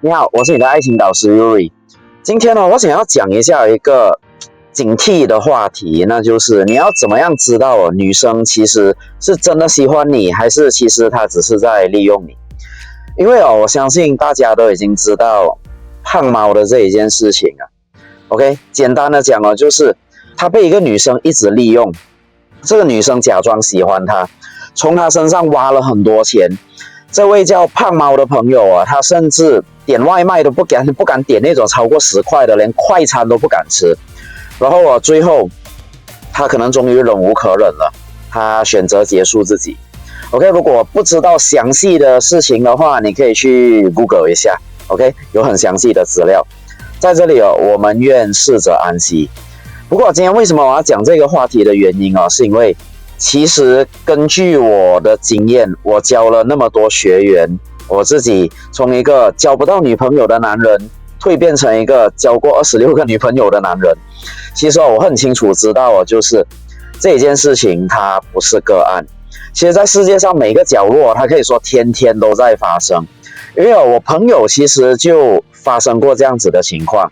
你好，我是你的爱情导师 Yuri。今天呢，我想要讲一下一个警惕的话题，那就是你要怎么样知道女生其实是真的喜欢你，还是其实她只是在利用你？因为我相信大家都已经知道胖猫的这一件事情啊。OK， 简单的讲就是他被一个女生一直利用，这个女生假装喜欢他，从他身上挖了很多钱。这位叫胖猫的朋友啊，他甚至点外卖都不敢点那种超过10块的，连快餐都不敢吃。然后最后他可能终于忍无可忍了，他选择结束自己。OK， 如果不知道详细的事情的话，你可以去 Google 一下。OK， 有很详细的资料。在这里我们愿逝者安息。不过今天为什么我要讲这个话题的原因是因为其实根据我的经验，我教了那么多学员，我自己从一个交不到女朋友的男人蜕变成一个交过26个女朋友的男人。其实我很清楚知道就是这件事情它不是个案，其实在世界上每个角落它可以说天天都在发生。因为我朋友其实就发生过这样子的情况。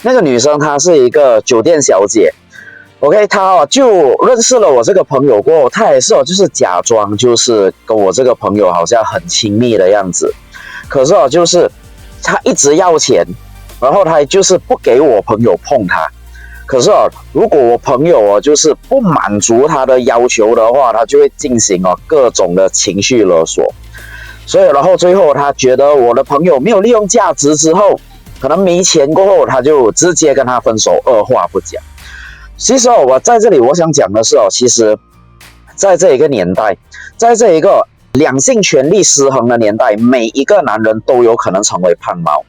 那个女生她是一个酒店小姐，OK， 她就认识了我这个朋友过后，她也是就是假装就是跟我这个朋友好像很亲密的样子，可是就是她一直要钱，然后她就是不给我朋友碰她。可是如果我朋友就是不满足她的要求的话，她就会进行各种的情绪勒索。所以然后最后她觉得我的朋友没有利用价值之后，可能没钱过后，她就直接跟他分手，二话不讲。其实我在这里我想讲的是其实在这一个年代，在这一个两性权力失衡的年代，每一个男人都有可能成为胖猫。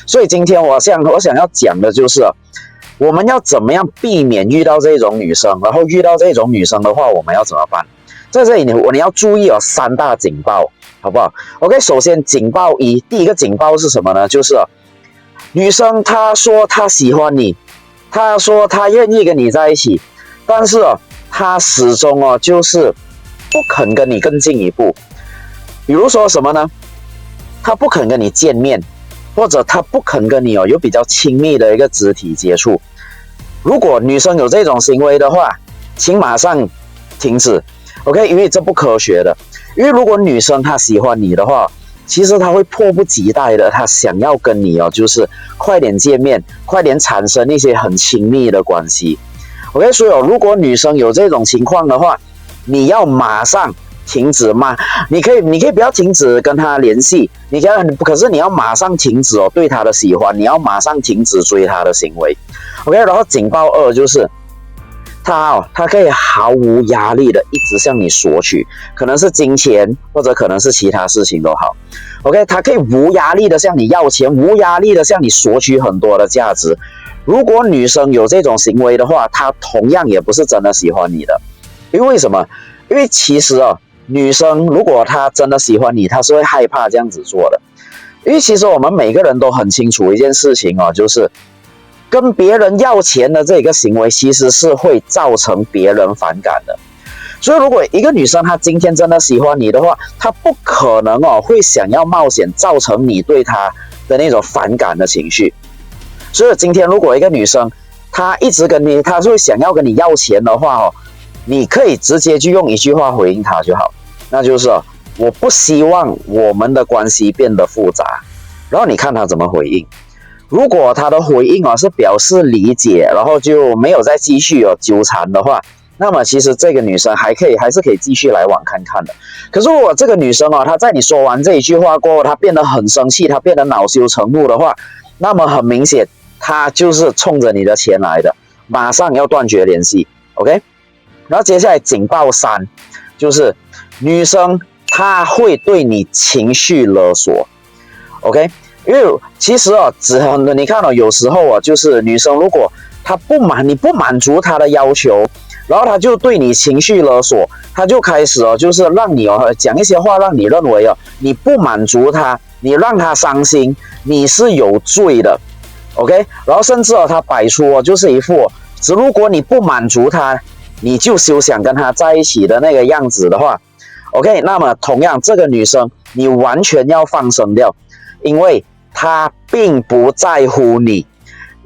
所以今天我想要讲的就是我们要怎么样避免遇到这种女生，然后遇到这种女生的话我们要怎么办。在这里你要注意3大警报，好不好？ OK， 首先警报1，第一个警报是什么呢？就是女生她说她喜欢你，她说她愿意跟你在一起，但是她始终就是不肯跟你更进一步。比如说什么呢？她不肯跟你见面，或者她不肯跟你有比较亲密的一个肢体接触。如果女生有这种行为的话，请马上停止。OK， 因为这不科学的。因为如果女生她喜欢你的话，其实她会迫不及待的，她想要跟你就是快点见面，快点产生一些很亲密的关系。OK， 所以如果女生有这种情况的话，你要马上停止嘛。你可以不要停止跟她联系，可是你要马上停止对她的喜欢，你要马上停止追她的行为。OK， 然后警报2就是他可以毫无压力的一直向你索取，可能是金钱或者可能是其他事情都好。OK， 他可以无压力的向你要钱，无压力的向你索取很多的价值。如果女生有这种行为的话，她同样也不是真的喜欢你的。因为什么？因为其实女生如果她真的喜欢你，她是会害怕这样子做的。因为其实我们每个人都很清楚一件事情就是跟别人要钱的这个行为其实是会造成别人反感的。所以如果一个女生她今天真的喜欢你的话，她不可能会想要冒险造成你对她的那种反感的情绪。所以今天如果一个女生她一直跟你，她会想要跟你要钱的话你可以直接就用一句话回应她就好，那就是我不希望我们的关系变得复杂。然后你看她怎么回应。如果他的回应是表示理解，然后就没有再继续纠缠的话，那么其实这个女生还是可以继续来往看看的。可是如果这个女生她在你说完这一句话过后，她变得很生气，她变得恼羞成怒的话，那么很明显她就是冲着你的钱来的，马上要断绝联系。 OK， 然后接下来警报3就是女生她会对你情绪勒索。 OK，因为其实你看有时候就是女生如果你不满足她的要求，然后她就对你情绪勒索，她就开始就是让你讲一些话，让你认为你不满足她，你让她伤心，你是有罪的。 OK， 然后甚至她摆出就是一副如果你不满足她，你就休想跟她在一起的那个样子的话， OK， 那么同样这个女生你完全要放生掉，因为她并不在乎你。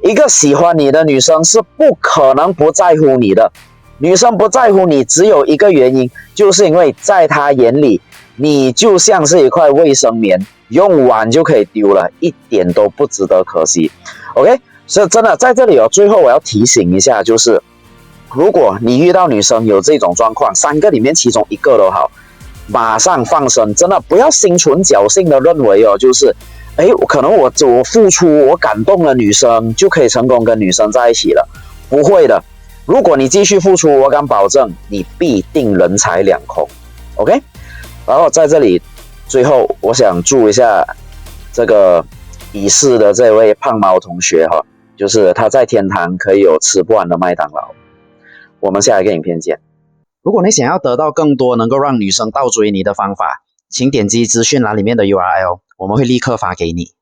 一个喜欢你的女生是不可能不在乎你的。女生不在乎你只有一个原因，就是因为在她眼里，你就像是一块卫生棉，用完就可以丢了，一点都不值得可惜。OK， 所以真的在这里最后我要提醒一下，就是如果你遇到女生有这种状况，3个里面其中1个都好，马上放生，真的不要心存侥幸的认为就是可能我付出，我感动了女生，就可以成功跟女生在一起了。不会的，如果你继续付出，我敢保证你必定人财两空。OK， 然后在这里最后我想祝一下这个已逝的这位胖猫同学就是他在天堂可以有吃不完的麦当劳。我们下一个影片见。如果你想要得到更多能够让女生倒追你的方法，请点击资讯栏里面的 URL， 我们会立刻发给你。